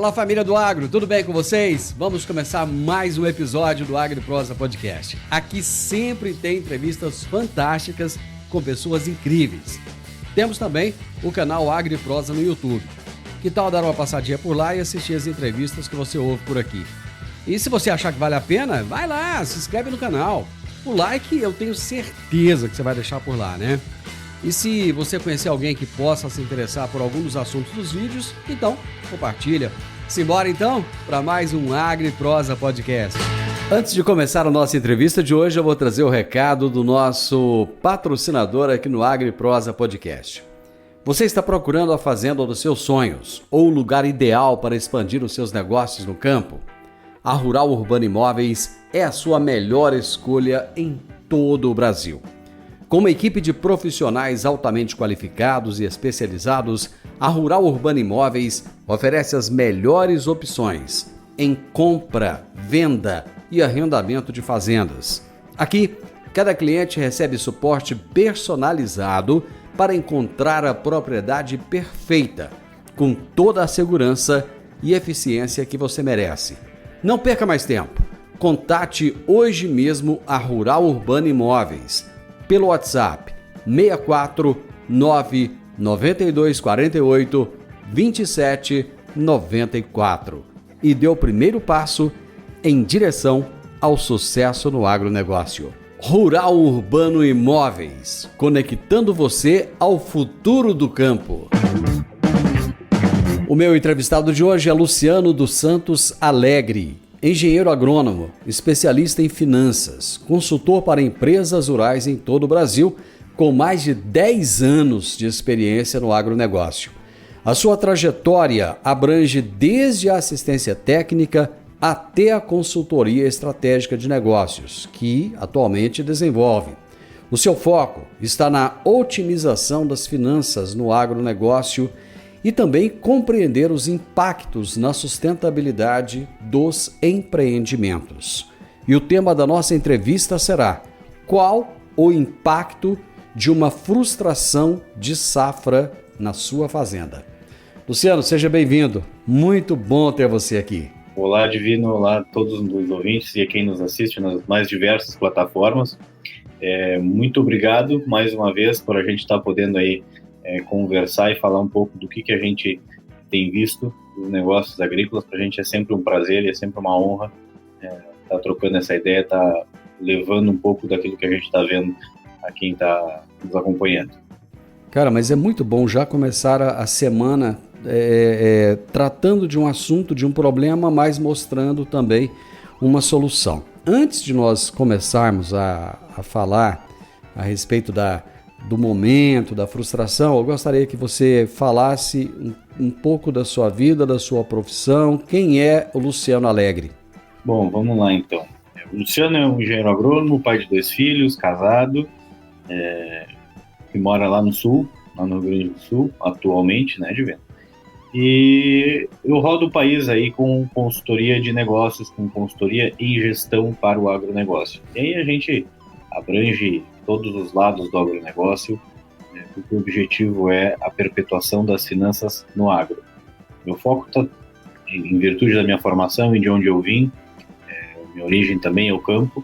Fala, família do Agro, tudo bem com vocês? Vamos começar mais um episódio do AgriProsa Podcast. Aqui sempre tem entrevistas fantásticas com pessoas incríveis. Temos também o canal AgriProsa no YouTube. Que tal dar uma passadinha por lá e assistir as entrevistas que você ouve por aqui? E se você achar que vale a pena, vai lá, se inscreve no canal. O like eu tenho certeza que você vai deixar por lá, né? E se você conhecer alguém que possa se interessar por algum dos assuntos dos vídeos, então compartilha. Simbora então para mais um AgriProsa Podcast. Antes de começar a nossa entrevista de hoje, eu vou trazer o recado do nosso patrocinador aqui no AgriProsa Podcast. Você está procurando a fazenda dos seus sonhos ou o lugar ideal para expandir os seus negócios no campo? A Rural Urbano Imóveis é a sua melhor escolha em todo o Brasil. Com uma equipe de profissionais altamente qualificados e especializados, a Rural Urbano Imóveis oferece as melhores opções em compra, venda e arrendamento de fazendas. Aqui, cada cliente recebe suporte personalizado para encontrar a propriedade perfeita, com toda a segurança e eficiência que você merece. Não perca mais tempo. Contate hoje mesmo a Rural Urbano Imóveis pelo WhatsApp 64 992 48 27 94 e dê o primeiro passo em direção ao sucesso no agronegócio. Rural Urbano Imóveis, conectando você ao futuro do campo. O meu entrevistado de hoje é Luciano dos Santos Alegre, engenheiro agrônomo, especialista em finanças, consultor para empresas rurais em todo o Brasil, com mais de 10 anos de experiência no agronegócio. A sua trajetória abrange desde a assistência técnica até a consultoria estratégica de negócios, que atualmente desenvolve. O seu foco está na otimização das finanças no agronegócio e também compreender os impactos na sustentabilidade dos empreendimentos. E o tema da nossa entrevista será: qual o impacto de uma frustração de safra na sua fazenda? Luciano, seja bem-vindo. Muito bom ter você aqui. Olá, Divino. Olá a todos os ouvintes e a quem nos assiste nas mais diversas plataformas. Muito obrigado mais uma vez por a gente estar podendo aí conversar e falar um pouco do que a gente tem visto dos negócios agrícolas. Para a gente é sempre um prazer e é sempre uma honra estar trocando essa ideia, estar levando um pouco daquilo que a gente está vendo a quem está nos acompanhando. Cara, mas é muito bom já começar a semana tratando de um assunto, de um problema, mas mostrando também uma solução. Antes de nós começarmos a falar a respeito do momento, da frustração, eu gostaria que você falasse um pouco da sua vida, da sua profissão. Quem é o Luciano Alegre? Bom, vamos lá então. O Luciano é um engenheiro agrônomo, pai de 2 filhos, casado, que mora lá no sul, lá no Rio Grande do Sul, atualmente, né, Divino? E eu rodo o país aí com consultoria de negócios, com consultoria em gestão para o agronegócio. E aí a gente abrange todos os lados do agronegócio, porque o objetivo é a perpetuação das finanças no agro. Meu foco está, em virtude da minha formação e de onde eu vim, minha origem também é o campo,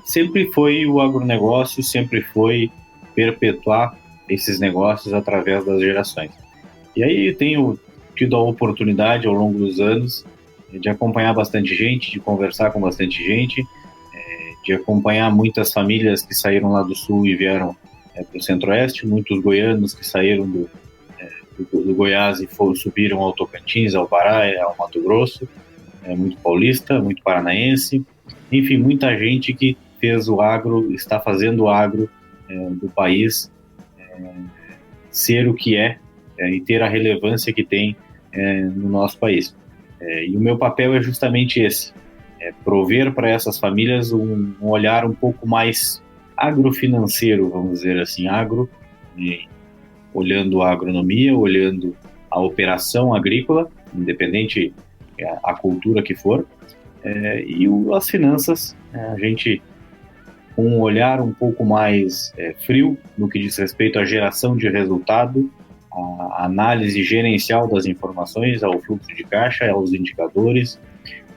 sempre foi o agronegócio, sempre foi perpetuar esses negócios através das gerações. E aí eu tenho tido a oportunidade ao longo dos anos de acompanhar bastante gente, de conversar com bastante gente, de acompanhar muitas famílias que saíram lá do sul e vieram para o centro-oeste, muitos goianos que saíram do Goiás e subiram ao Tocantins, ao Pará, ao Mato Grosso, muito paulista, muito paranaense, enfim, muita gente que fez o agro, está fazendo o agro do país ser o que é e ter a relevância que tem no nosso país. E o meu papel é justamente esse, prover para essas famílias um olhar um pouco mais agrofinanceiro, vamos dizer assim, olhando a agronomia, olhando a operação agrícola, independente a cultura que for, e as finanças, a gente com um olhar um pouco mais frio no que diz respeito à geração de resultado, a análise gerencial das informações, ao fluxo de caixa, aos indicadores,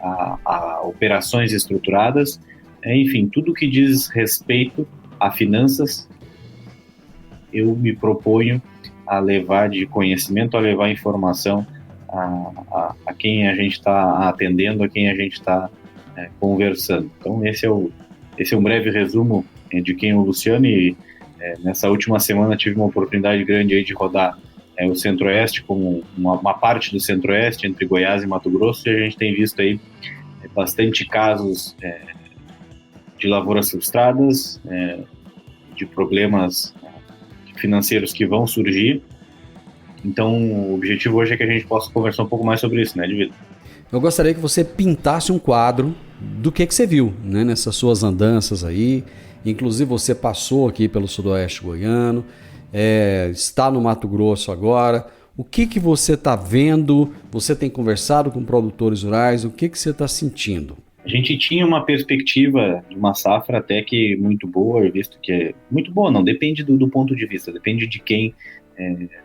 a operações estruturadas, enfim, tudo que diz respeito a finanças, eu me proponho a levar de conhecimento, a levar informação a quem a gente está atendendo, a quem a gente está conversando. Então, esse é um breve resumo de quem é o Luciano, e nessa última semana tive uma oportunidade grande aí de rodar o Centro-Oeste, como uma parte do Centro-Oeste, entre Goiás e Mato Grosso, e a gente tem visto aí bastante casos de lavouras frustradas, de problemas financeiros que vão surgir. Então, o objetivo hoje é que a gente possa conversar um pouco mais sobre isso, né, Divino? Eu gostaria que você pintasse um quadro do que você viu, né, nessas suas andanças aí. Inclusive, você passou aqui pelo Sudoeste Goiano, está no Mato Grosso agora. O que você está vendo? Você tem conversado com produtores rurais? O que você está sentindo? A gente tinha uma perspectiva de uma safra até que muito boa, visto que é muito boa, não, depende do ponto de vista, depende de quem,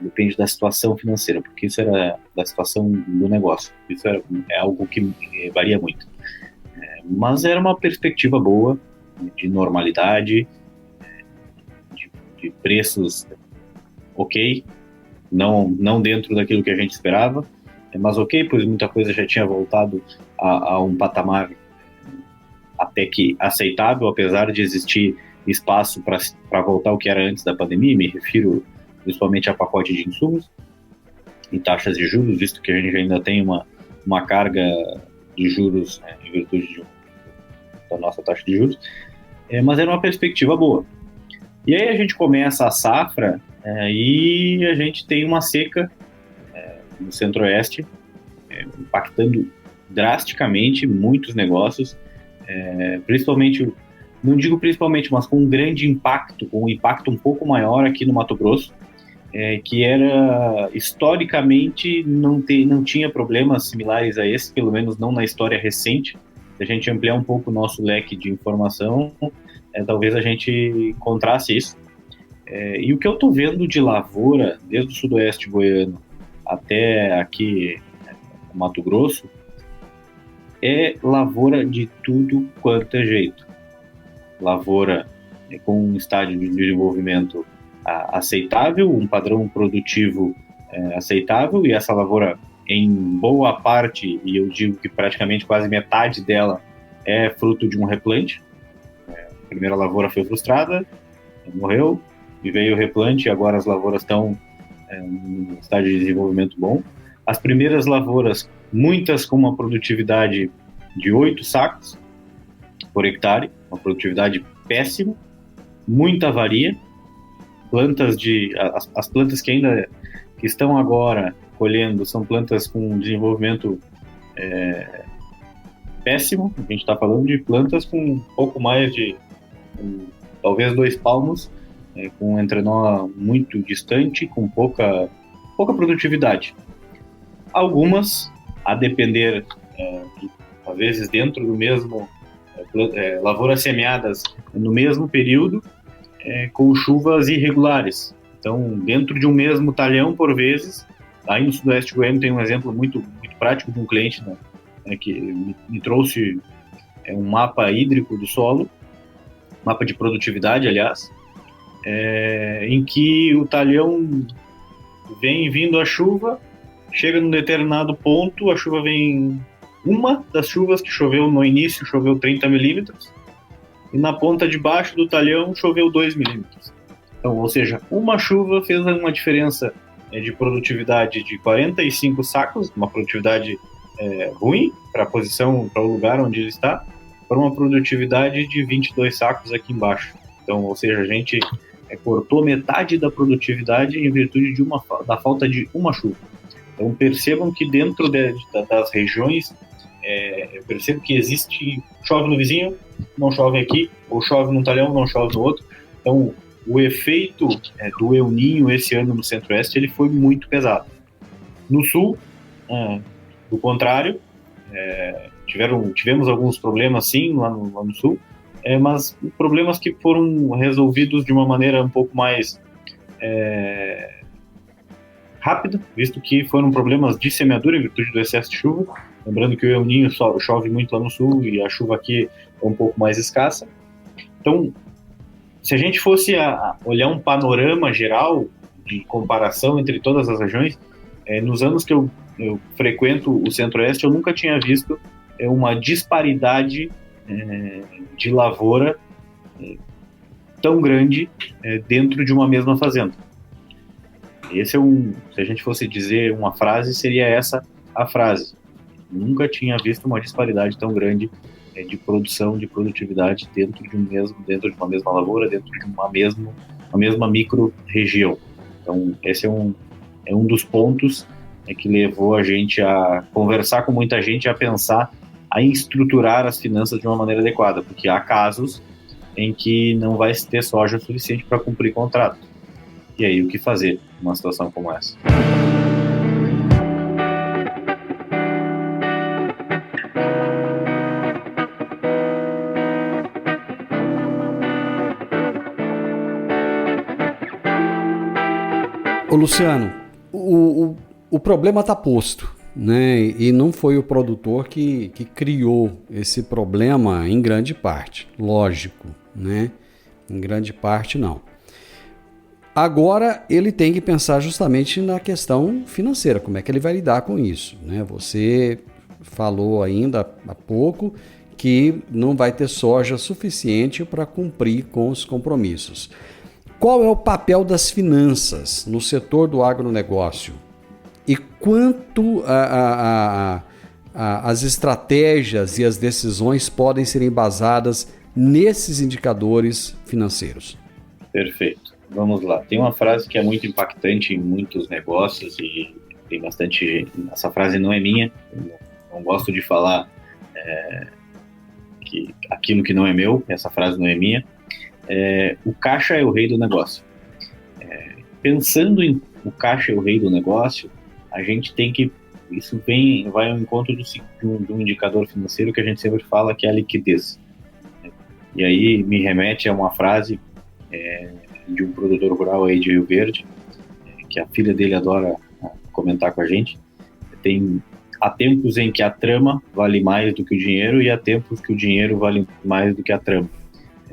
depende da situação financeira, porque isso era da situação do negócio, isso é algo que varia muito. Mas era uma perspectiva boa, de normalidade, de preços ok, não dentro daquilo que a gente esperava, mas ok, pois muita coisa já tinha voltado a um patamar até que aceitável, apesar de existir espaço para voltar ao que era antes da pandemia. Me refiro principalmente a pacote de insumos e taxas de juros, visto que a gente ainda tem uma carga de juros em virtude da nossa taxa de juros, mas era uma perspectiva boa. E aí a gente começa a safra e a gente tem uma seca no Centro-Oeste, impactando drasticamente muitos negócios, principalmente, não digo principalmente, mas com um grande impacto, com um impacto um pouco maior aqui no Mato Grosso, que era, historicamente, não tinha problemas similares a esse, pelo menos não na história recente. Se a gente ampliar um pouco o nosso leque de informação, talvez a gente encontrasse isso. E o que eu estou vendo de lavoura, desde o Sudoeste Goiano até aqui no Mato Grosso, é lavoura de tudo quanto é jeito. Lavoura com um estágio de desenvolvimento aceitável, um padrão produtivo aceitável, e essa lavoura, em boa parte, e eu digo que praticamente quase metade dela, é fruto de um replante. A primeira lavoura foi frustrada, morreu, e veio o replante, e agora as lavouras estão em estágio de desenvolvimento bom. As primeiras lavouras, muitas com uma produtividade de 8 sacos por hectare, uma produtividade péssima, muita avaria, as plantas que estão agora colhendo são plantas com desenvolvimento péssimo. A gente está falando de plantas com um pouco mais de talvez 2 palmos, com um entrenó muito distante, com pouca produtividade. Algumas, a depender, às vezes dentro do mesmo, lavouras semeadas no mesmo período, com chuvas irregulares. Então, dentro de um mesmo talhão, por vezes, aí no Sudoeste Goiano tem um exemplo muito, muito prático de um cliente, né, que me trouxe um mapa hídrico do solo, mapa de produtividade, aliás, em que o talhão vem vindo a chuva, chega num determinado ponto, a chuva vem, uma das chuvas que choveu no início, choveu 30 milímetros, e na ponta de baixo do talhão choveu 2 milímetros. Então, ou seja, uma chuva fez uma diferença de produtividade de 45 sacos, uma produtividade ruim para a posição, para o lugar onde ele está, para uma produtividade de 22 sacos aqui embaixo. Então, ou seja, a gente cortou metade da produtividade em virtude da falta de uma chuva. Então, percebam que dentro das regiões, eu percebo que chove no vizinho, não chove aqui, ou chove num talhão, não chove no outro. Então, o efeito do El Niño esse ano no Centro-Oeste, ele foi muito pesado. No Sul, do contrário, tivemos alguns problemas, sim, lá no Sul, mas problemas que foram resolvidos de uma maneira um pouco mais rápida, visto que foram problemas de semeadura em virtude do excesso de chuva. Lembrando que o El Niño chove muito lá no sul e a chuva aqui é um pouco mais escassa. Então, se a gente fosse olhar um panorama geral de comparação entre todas as regiões, nos anos que eu frequento o Centro-Oeste, eu nunca tinha visto uma disparidade de lavoura tão grande dentro de uma mesma fazenda. Esse se a gente fosse dizer uma frase, seria essa a frase. Nunca tinha visto uma disparidade tão grande de produção, de produtividade dentro de uma mesma lavoura, dentro de uma mesma micro-região. Então, esse é um dos pontos que levou a gente a conversar com muita gente, a pensar em estruturar as finanças de uma maneira adequada, porque há casos em que não vai ter soja suficiente para cumprir contrato. E aí, o que fazer numa situação como essa? Ô Luciano, o problema está posto, né? E não foi o produtor que criou esse problema em grande parte, lógico, né? Em grande parte não. Agora ele tem que pensar justamente na questão financeira, como é que ele vai lidar com isso, né? Você falou ainda há pouco que não vai ter soja suficiente para cumprir com os compromissos. Qual é o papel das finanças no setor do agronegócio? E quanto as estratégias e as decisões podem ser embasadas nesses indicadores financeiros? Perfeito. Vamos lá. Tem uma frase que é muito impactante em muitos negócios e tem bastante... Essa frase não é minha. Eu não gosto de falar que aquilo que não é meu. Essa frase não é minha. O caixa é o rei do negócio. Pensando em o caixa é o rei do negócio, a gente tem que... Isso vai ao encontro de um indicador financeiro que a gente sempre fala, que é a liquidez. E aí me remete a uma frase de um produtor rural aí de Rio Verde, que a filha dele adora comentar com a gente. Há tempos em que a trama vale mais do que o dinheiro e há tempos que o dinheiro vale mais do que a trama.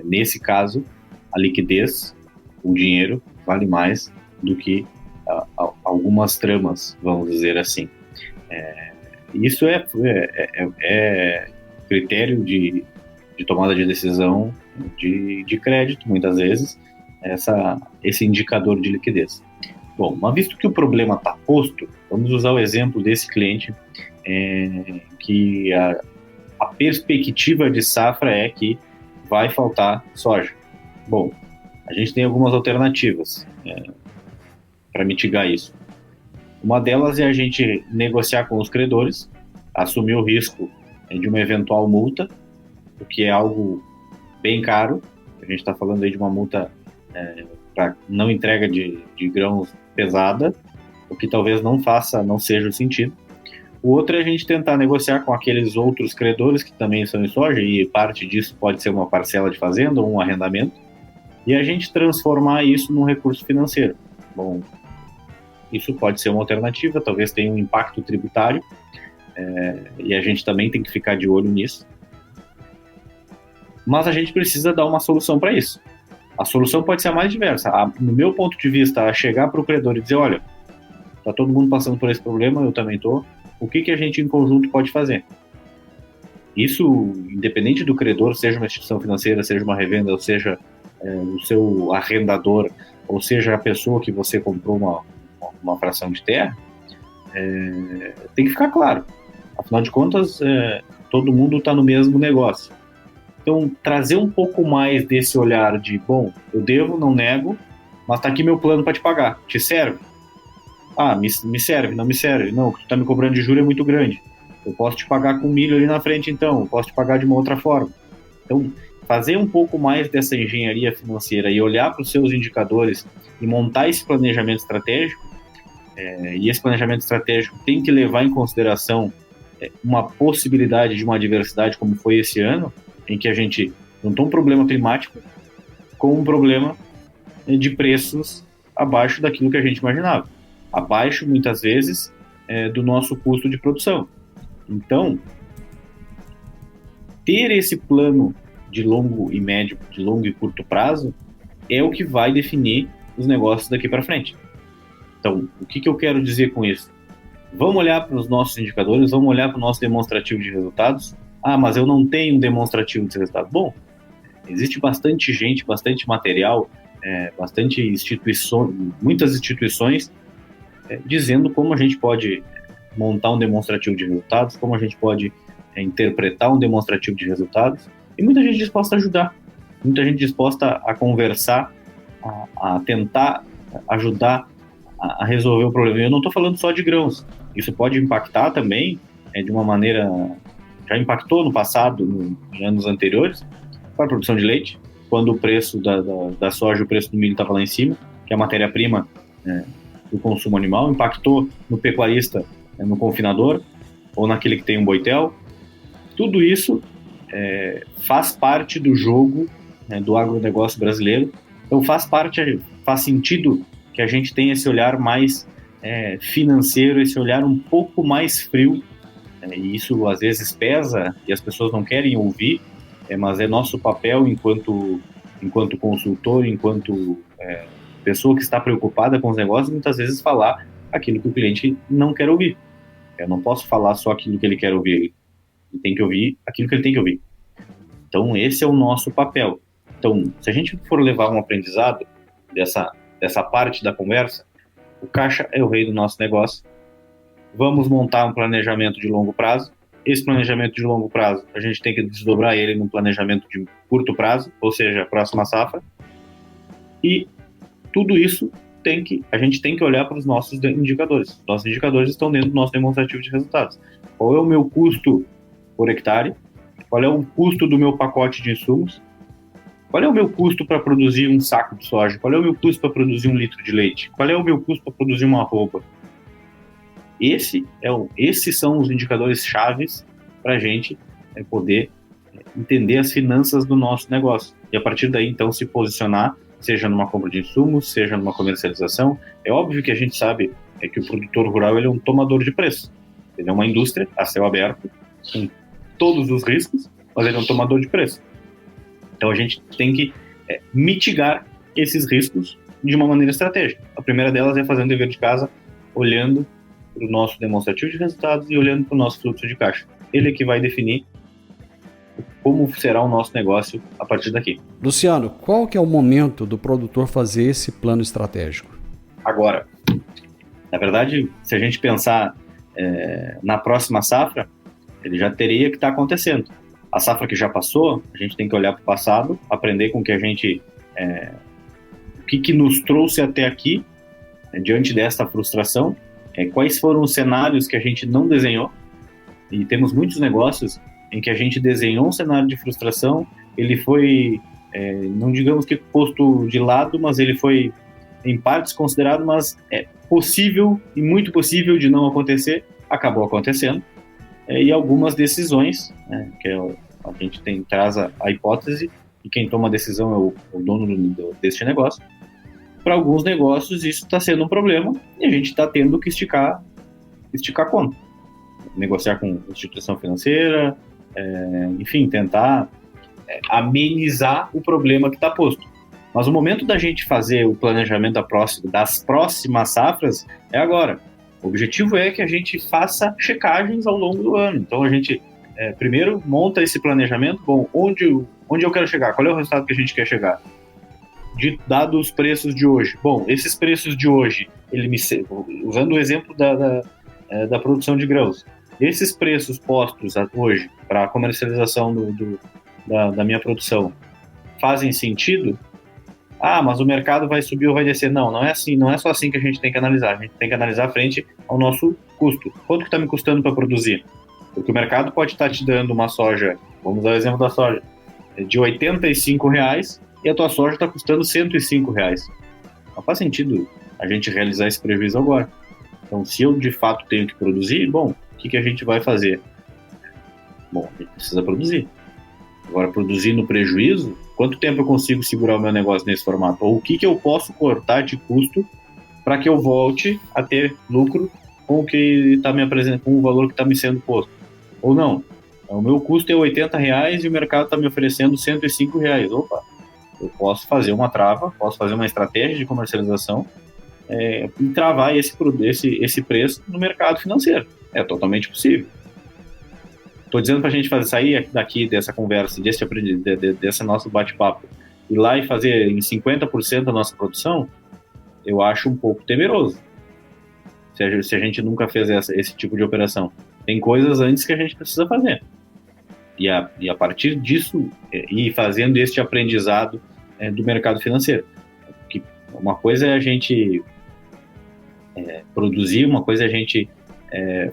Nesse caso, a liquidez, o dinheiro, vale mais do que algumas tramas, vamos dizer assim. Isso é critério de tomada de decisão de crédito, muitas vezes, esse indicador de liquidez. Bom, mas visto que o problema está posto, vamos usar o exemplo desse cliente, que a perspectiva de safra é que vai faltar soja. Bom, a gente tem algumas alternativas para mitigar isso. Uma delas é a gente negociar com os credores, assumir o risco de uma eventual multa, o que é algo bem caro. A gente está falando aí de uma multa para não entrega de grãos pesada, o que talvez não seja o sentido. O outro é a gente tentar negociar com aqueles outros credores que também são em soja, e parte disso pode ser uma parcela de fazenda ou um arrendamento, e a gente transformar isso num recurso financeiro. Bom, isso pode ser uma alternativa, talvez tenha um impacto tributário, e a gente também tem que ficar de olho nisso. Mas a gente precisa dar uma solução para isso. A solução pode ser a mais diversa. No meu ponto de vista, chegar para o credor e dizer, olha, está todo mundo passando por esse problema, eu também estou. O que a gente em conjunto pode fazer? Isso, independente do credor, seja uma instituição financeira, seja uma revenda, ou seja o seu arrendador, ou seja a pessoa que você comprou uma fração de terra, tem que ficar claro. Afinal de contas, todo mundo está no mesmo negócio. Então, trazer um pouco mais desse olhar de, bom, eu devo, não nego, mas está aqui meu plano para te pagar. Te serve? Me serve, não me serve. Não, o que tu está me cobrando de juros é muito grande. Eu posso te pagar com milho ali na frente, então. Eu posso te pagar de uma outra forma. Então, fazer um pouco mais dessa engenharia financeira e olhar para os seus indicadores e montar esse planejamento estratégico, e esse planejamento estratégico tem que levar em consideração uma possibilidade de uma adversidade como foi esse ano, em que a gente juntou um problema climático com um problema de preços abaixo daquilo que a gente imaginava. abaixo, muitas vezes, do nosso custo de produção. Então, ter esse plano de longo e médio, de longo e curto prazo, é o que vai definir os negócios daqui para frente. Então, o que eu quero dizer com isso? Vamos olhar para os nossos indicadores, vamos olhar para o nosso demonstrativo de resultados. Ah, mas eu não tenho um demonstrativo de resultados. Bom, existe bastante gente, bastante material, bastante instituições, muitas instituições dizendo como a gente pode montar um demonstrativo de resultados, como a gente pode interpretar um demonstrativo de resultados, e muita gente disposta a ajudar, muita gente disposta a conversar, a tentar ajudar a resolver o problema. Eu não estou falando só de grãos, isso pode impactar também de uma maneira, já impactou no passado, em anos anteriores, para a produção de leite, quando o preço da soja, o preço do milho estava lá em cima, que é a matéria-prima do consumo animal, impactou no pecuarista, no confinador, ou naquele que tem um boitel. Tudo isso faz parte do jogo do agronegócio brasileiro. Então faz sentido que a gente tenha esse olhar mais financeiro, esse olhar um pouco mais frio, e isso às vezes pesa e as pessoas não querem ouvir, mas é nosso papel enquanto consultor, enquanto pessoa que está preocupada com os negócios, muitas vezes falar aquilo que o cliente não quer ouvir. Eu não posso falar só aquilo que ele quer ouvir, ele tem que ouvir aquilo que ele tem que ouvir. Então esse é o nosso papel. Então, se a gente for levar um aprendizado dessa parte da conversa, o caixa é o rei do nosso negócio. Vamos montar um planejamento de longo prazo. Esse planejamento de longo prazo, a gente tem que desdobrar ele num planejamento de curto prazo, ou seja, a próxima safra. E tudo isso a gente tem que olhar para os nossos indicadores. Nossos indicadores estão dentro do nosso demonstrativo de resultados. Qual é o meu custo por hectare? Qual é o custo do meu pacote de insumos? Qual é o meu custo para produzir um saco de soja? Qual é o meu custo para produzir 1 litro de leite? Qual é o meu custo para produzir uma arroba? Esses são os indicadores chaves para a gente poder entender as finanças do nosso negócio. E a partir daí, então, se posicionar, seja numa compra de insumos, seja numa comercialização. É óbvio que a gente sabe que o produtor rural ele é um tomador de preço. Ele é uma indústria a céu aberto, com todos os riscos, mas ele é um tomador de preço. Então a gente tem que mitigar esses riscos de uma maneira estratégica. A primeira delas é fazer um dever de casa, olhando para o nosso demonstrativo de resultados e olhando para o nosso fluxo de caixa. Ele é que vai definir como será o nosso negócio a partir daqui. Luciano, qual que é o momento do produtor fazer esse plano estratégico? Agora, na verdade, se a gente pensar na próxima safra, ele já teria que estar acontecendo. A safra que já passou, a gente tem que olhar para o passado, aprender com o que a gente... o que nos trouxe até aqui, diante dessa frustração, quais foram os cenários que a gente não desenhou, e temos muitos negócios em que a gente desenhou um cenário de frustração, ele foi, não digamos que posto de lado, mas ele foi em partes considerado, mas é possível e muito possível de não acontecer, acabou acontecendo, e algumas decisões, que a gente traz a hipótese, e quem toma a decisão é o dono deste negócio. Para alguns negócios isso está sendo um problema e a gente está tendo que esticar a conta, negociar com instituição financeira, enfim, tentar amenizar o problema que está posto. Mas o momento da gente fazer o planejamento das próximas safras é agora. O objetivo é que a gente faça checagens ao longo do ano. Então a gente primeiro monta esse planejamento. Bom, onde eu quero chegar? Qual é o resultado que a gente quer chegar? Dados os preços de hoje. Bom, esses preços de hoje, usando o exemplo da produção de grãos, esses preços postos hoje para a comercialização da minha produção fazem sentido? Ah, mas o mercado vai subir ou vai descer? Não é assim, não é só assim que a gente tem que analisar. A gente tem que analisar frente ao nosso custo. Quanto que está me custando para produzir? Porque o mercado pode estar te dando uma soja, vamos dar o exemplo da soja, de R$ 85,00 e a tua soja está custando R$ 105,00. Não faz sentido a gente realizar esse prejuízo agora. Então, se eu de fato tenho que produzir, bom, o que a gente vai fazer? Bom, a gente precisa produzir. Agora, produzir no prejuízo, quanto tempo eu consigo segurar o meu negócio nesse formato? Ou o que eu posso cortar de custo para que eu volte a ter lucro com o que está me apresentando, com o valor que está me sendo posto. Ou não, o meu custo é R$80 e o mercado está me oferecendo R$105. Opa, eu posso fazer uma trava, posso fazer uma estratégia de comercialização e travar esse preço no mercado financeiro. É totalmente possível. Estou dizendo para a gente sair daqui dessa conversa, desse nosso bate-papo, ir lá e fazer em 50% da nossa produção, eu acho um pouco temeroso. Se a gente nunca fez esse tipo de operação. Tem coisas antes que a gente precisa fazer. E a partir disso, ir fazendo este aprendizado do mercado financeiro. Que uma coisa é a gente produzir, uma coisa é a gente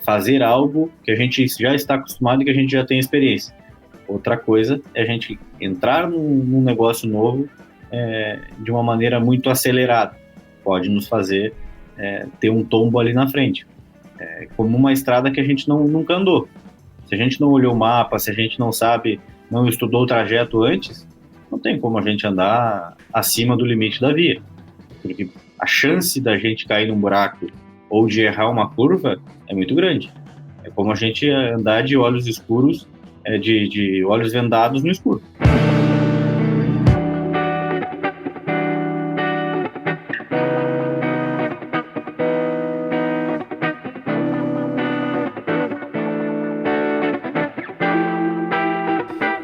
fazer algo que a gente já está acostumado e que a gente já tem experiência. Outra coisa é a gente entrar num negócio novo de uma maneira muito acelerada. Pode nos fazer ter um tombo ali na frente. Como uma estrada que a gente nunca andou. Se a gente não olhou o mapa, se a gente não sabe, não estudou o trajeto antes, não tem como a gente andar acima do limite da via. Porque a chance da gente cair num buraco ou de errar uma curva é muito grande. É como a gente andar de olhos escuros, de olhos vendados no escuro.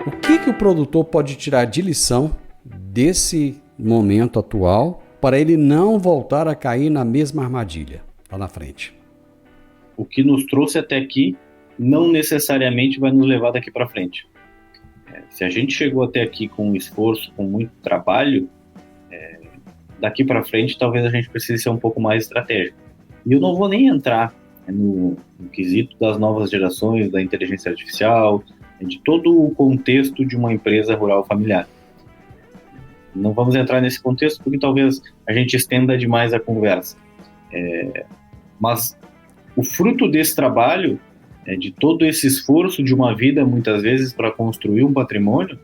O que o produtor pode tirar de lição desse momento atual para ele não voltar a cair na mesma armadilha lá na frente? O que nos trouxe até aqui não necessariamente vai nos levar daqui para frente. Se a gente chegou até aqui com esforço, com muito trabalho, daqui para frente talvez a gente precise ser um pouco mais estratégico. E eu não vou nem entrar no quesito das novas gerações, da inteligência artificial, de todo o contexto de uma empresa rural familiar. Não vamos entrar nesse contexto porque talvez a gente estenda demais a conversa. Mas o fruto desse trabalho, de todo esse esforço de uma vida, muitas vezes, para construir um patrimônio,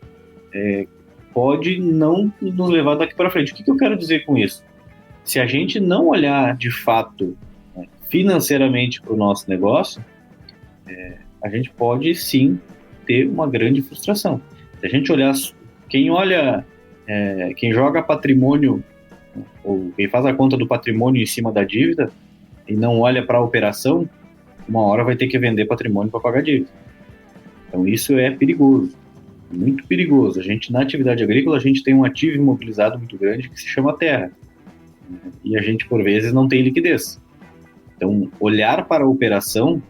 pode não nos levar daqui para frente. O que eu quero dizer com isso? Se a gente não olhar, de fato, financeiramente para o nosso negócio, a gente pode, sim, ter uma grande frustração. Se a gente olhar, quem joga patrimônio, ou quem faz a conta do patrimônio em cima da dívida, e não olha para a operação, uma hora vai ter que vender patrimônio para pagar dívida. Então isso é perigoso, muito perigoso. A gente, na atividade agrícola, a gente tem um ativo imobilizado muito grande que se chama terra. E a gente, por vezes, não tem liquidez. Então, olhar para a operação,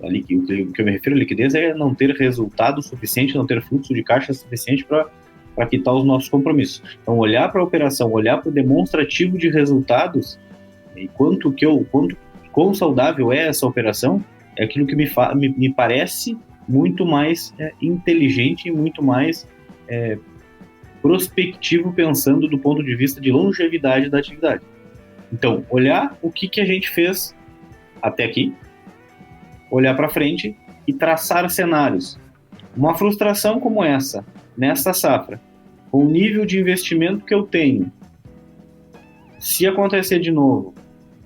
o que eu me refiro à liquidez é não ter resultado suficiente, não ter fluxo de caixa suficiente para quitar os nossos compromissos. Então, olhar para a operação, olhar para o demonstrativo de resultados, e quão saudável é essa operação, é aquilo que me parece muito mais inteligente e muito mais prospectivo, pensando do ponto de vista de longevidade da atividade. Então, olhar o que a gente fez até aqui, olhar para frente e traçar cenários. Uma frustração como essa, nessa safra, com o nível de investimento que eu tenho, se acontecer de novo,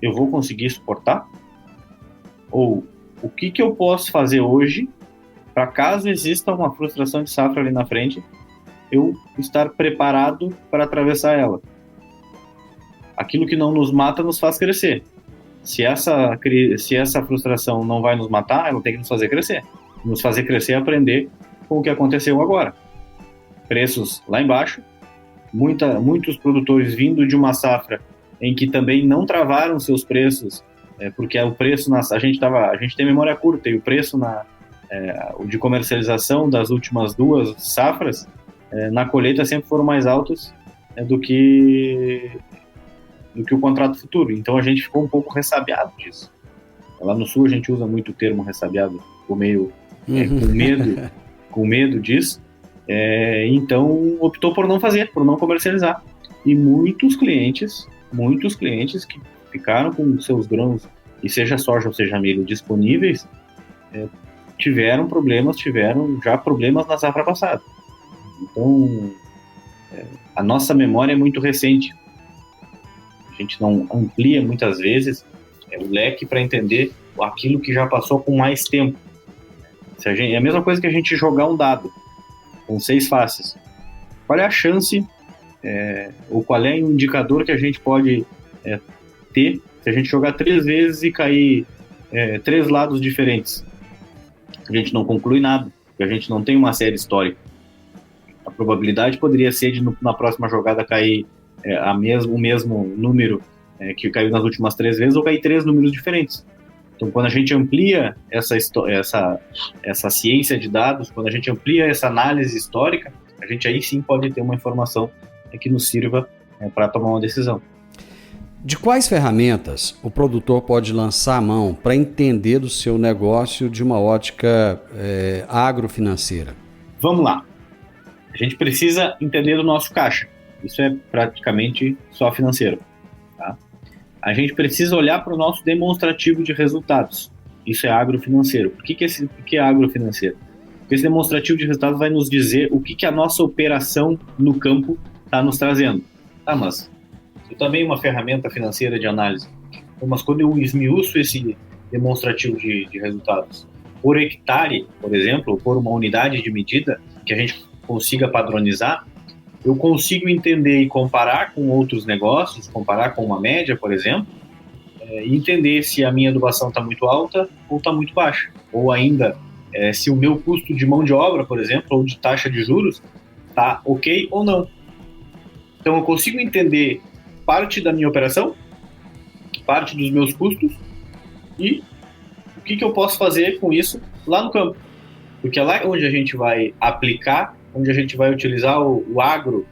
eu vou conseguir suportar? Ou o que eu posso fazer hoje para, caso exista uma frustração de safra ali na frente, eu estar preparado para atravessar ela? Aquilo que não nos mata nos faz crescer. Se essa frustração não vai nos matar, ela tem que nos fazer crescer. Nos fazer crescer e aprender com o que aconteceu agora. Preços lá embaixo, muitos produtores vindo de uma safra em que também não travaram seus preços, porque o preço a gente tem memória curta, e o preço de comercialização das últimas duas safras na colheita sempre foram mais altos do que o contrato futuro. Então a gente ficou um pouco ressabiado disso. Lá no sul a gente usa muito o termo ressabiado, ficou meio com medo disso. Então optou por não fazer, por não comercializar. E muitos clientes que ficaram com seus grãos, e seja soja ou seja milho, disponíveis, tiveram já problemas na safra passada. Então a nossa memória é muito recente. A gente não amplia muitas vezes o leque para entender aquilo que já passou com mais tempo. É a mesma coisa que a gente jogar um dado com 6 faces. Qual é a chance, ou qual é o indicador que a gente pode ter se a gente jogar 3 vezes e cair 3 lados diferentes? A gente não conclui nada, porque a gente não tem uma série histórica. A probabilidade poderia ser de na próxima jogada cair o mesmo número que caiu nas últimas 3 vezes, ou cair 3 números diferentes. Então, quando a gente amplia essa ciência de dados, quando a gente amplia essa análise histórica, a gente aí sim pode ter uma informação que nos sirva para tomar uma decisão. De quais ferramentas o produtor pode lançar a mão para entender do seu negócio de uma ótica agrofinanceira? Vamos lá. A gente precisa entender do nosso caixa. Isso é praticamente só financeiro. Tá? A gente precisa olhar para o nosso demonstrativo de resultados. Isso é agrofinanceiro. Por que é agrofinanceiro? Porque esse demonstrativo de resultados vai nos dizer o que a nossa operação no campo está nos trazendo. Ah, mas isso também é uma ferramenta financeira de análise. Mas quando eu esmiuço esse demonstrativo de resultados por hectare, por exemplo, ou por uma unidade de medida que a gente consiga padronizar, eu consigo entender e comparar com outros negócios, comparar com uma média, por exemplo, e entender se a minha adubação está muito alta ou está muito baixa. Ou ainda, se o meu custo de mão de obra, por exemplo, ou de taxa de juros, está ok ou não. Então, eu consigo entender parte da minha operação, parte dos meus custos e o que eu posso fazer com isso lá no campo. Porque é lá onde a gente vai aplicar, onde a gente vai utilizar o agro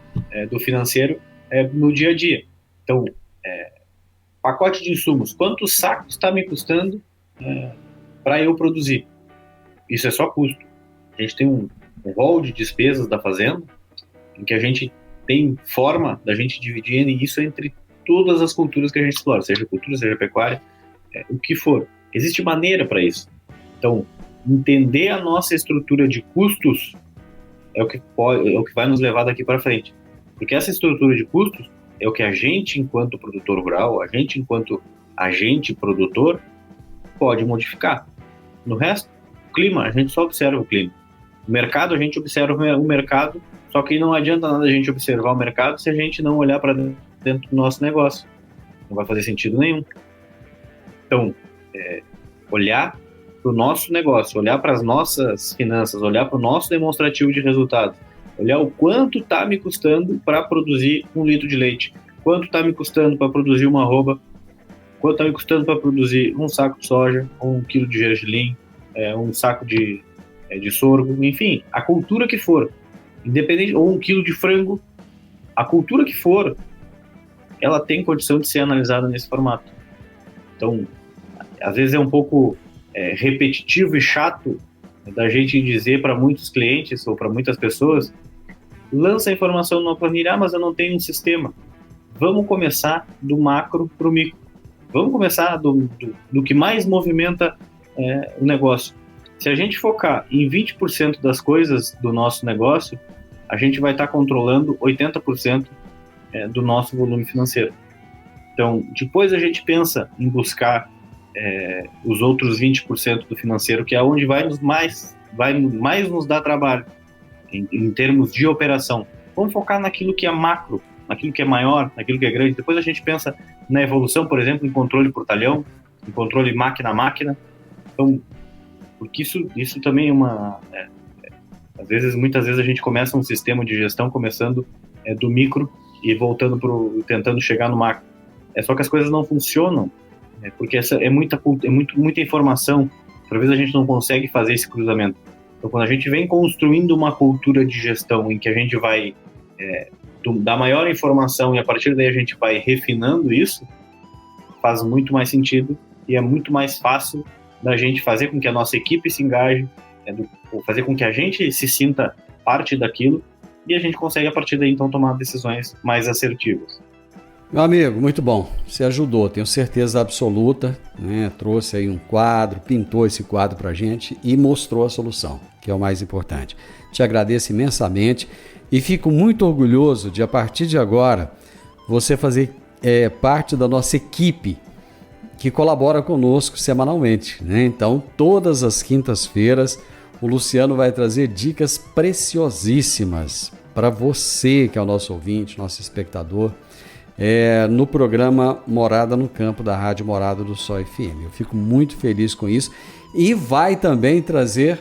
do financeiro no dia a dia. Então, pacote de insumos, quantos sacos está me custando para eu produzir? Isso é só custo. A gente tem um rol de despesas da fazenda, em que a gente tem forma da gente dividir isso entre todas as culturas que a gente explora, seja cultura, seja pecuária, o que for. Existe maneira para isso. Então, entender a nossa estrutura de custos é o que vai nos levar daqui para frente. Porque essa estrutura de custos é o que a gente, enquanto produtor rural, a gente, enquanto agente produtor, pode modificar. No resto, o clima, a gente só observa o clima. O mercado, a gente observa o mercado, só que não adianta nada a gente observar o mercado se a gente não olhar para dentro do nosso negócio. Não vai fazer sentido nenhum. Então, olhar para o nosso negócio, olhar para as nossas finanças, olhar para o nosso demonstrativo de resultados, olhar o quanto está me custando para produzir 1 litro de leite, quanto está me custando para produzir uma arroba, quanto está me custando para produzir um saco de soja, 1 quilo de gergelim, um saco de sorgo, enfim, a cultura que for, independente, ou 1 quilo de frango, a cultura que for, ela tem condição de ser analisada nesse formato. Então, às vezes é um pouco repetitivo e chato da gente dizer para muitos clientes ou para muitas pessoas: lança a informação numa planilha, mas eu não tenho um sistema. Vamos começar do macro para o micro. Vamos começar do que mais movimenta o negócio. Se a gente focar em 20% das coisas do nosso negócio, a gente vai estar controlando 80% do nosso volume financeiro. Então, depois a gente pensa em buscar os outros 20% do financeiro, que é onde vai mais nos dar trabalho, em termos de operação. Vamos focar naquilo que é macro, naquilo que é maior, naquilo que é grande. Depois a gente pensa na evolução, por exemplo, em controle por talhão, em controle máquina a máquina. Então, porque isso também é muitas vezes a gente começa um sistema de gestão começando do micro e tentando chegar no macro. Só que as coisas não funcionam, porque essa é muita informação. Às vezes a gente não consegue fazer esse cruzamento. Então, quando a gente vem construindo uma cultura de gestão em que a gente vai dar maior informação e a partir daí a gente vai refinando isso, faz muito mais sentido e é muito mais fácil da gente fazer com que a nossa equipe se engaje, fazer com que a gente se sinta parte daquilo e a gente consegue a partir daí então tomar decisões mais assertivas. Meu amigo, muito bom. Você ajudou, tenho certeza absoluta, né? Trouxe aí um quadro, pintou esse quadro pra gente e mostrou a solução, que é o mais importante. Te agradeço imensamente e fico muito orgulhoso de, a partir de agora, você fazer é parte da nossa equipe que colabora conosco semanalmente, né? Então, todas as quintas-feiras, o Luciano vai trazer dicas preciosíssimas para você, que é o nosso ouvinte, nosso espectador, no programa Morada no Campo da Rádio Morada do Sol FM. Eu fico muito feliz com isso. E vai também trazer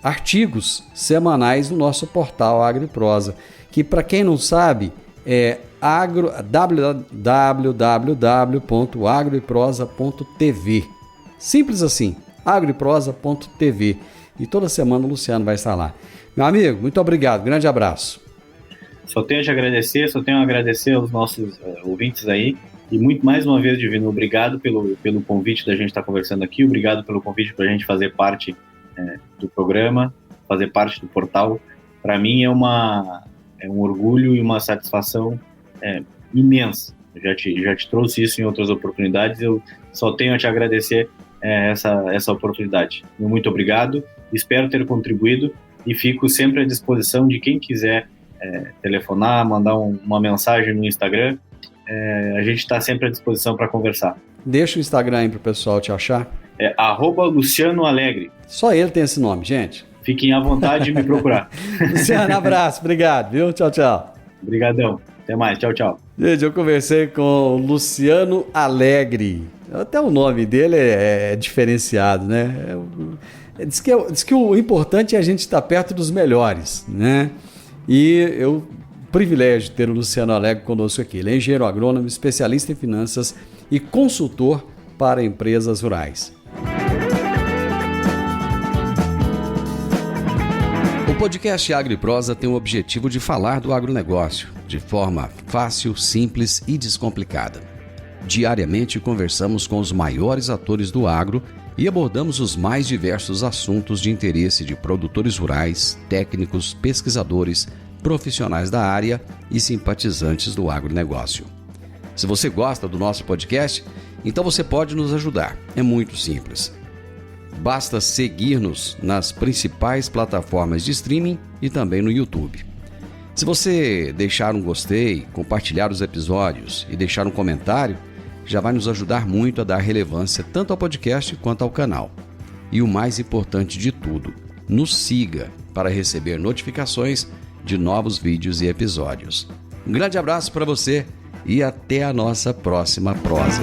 artigos semanais no nosso portal Agro e Prosa, que, para quem não sabe, é www.agroeprosa.tv. Simples assim, agroeprosa.tv. E toda semana o Luciano vai estar lá. Meu amigo, muito obrigado, grande abraço. Só tenho a agradecer aos nossos ouvintes aí. E muito mais uma vez, Divino, obrigado pelo convite da gente estar conversando aqui, obrigado pelo convite para a gente fazer parte do programa, fazer parte do portal. Para mim é um orgulho e uma satisfação imensa. Eu já te trouxe isso em outras oportunidades, eu só tenho a te agradecer essa oportunidade. Muito obrigado, espero ter contribuído e fico sempre à disposição de quem quiser telefonar, mandar uma mensagem no Instagram. A gente está sempre à disposição para conversar. Deixa o Instagram aí para o pessoal te achar. É @Luciano Alegre. Só ele tem esse nome, gente. Fiquem à vontade de me procurar. Luciano, abraço, obrigado, viu? Tchau, tchau. Obrigadão. Até mais, tchau, tchau. Gente, eu conversei com o Luciano Alegre. Até o nome dele é diferenciado, né? Diz que o importante é a gente estar perto dos melhores, né? E eu privilégio de ter o Luciano Alegre conosco aqui. Ele é engenheiro agrônomo, especialista em finanças e consultor para empresas rurais. O podcast Agro e Prosa tem o objetivo de falar do agronegócio de forma fácil, simples e descomplicada. Diariamente conversamos com os maiores atores do agro e abordamos os mais diversos assuntos de interesse de produtores rurais, técnicos, pesquisadores, profissionais da área e simpatizantes do agronegócio. Se você gosta do nosso podcast, então você pode nos ajudar. É muito simples. Basta seguir-nos nas principais plataformas de streaming e também no YouTube. Se você deixar um gostei, compartilhar os episódios e deixar um comentário, já vai nos ajudar muito a dar relevância tanto ao podcast quanto ao canal. E o mais importante de tudo, nos siga para receber notificações de novos vídeos e episódios. Um grande abraço para você e até a nossa próxima prosa.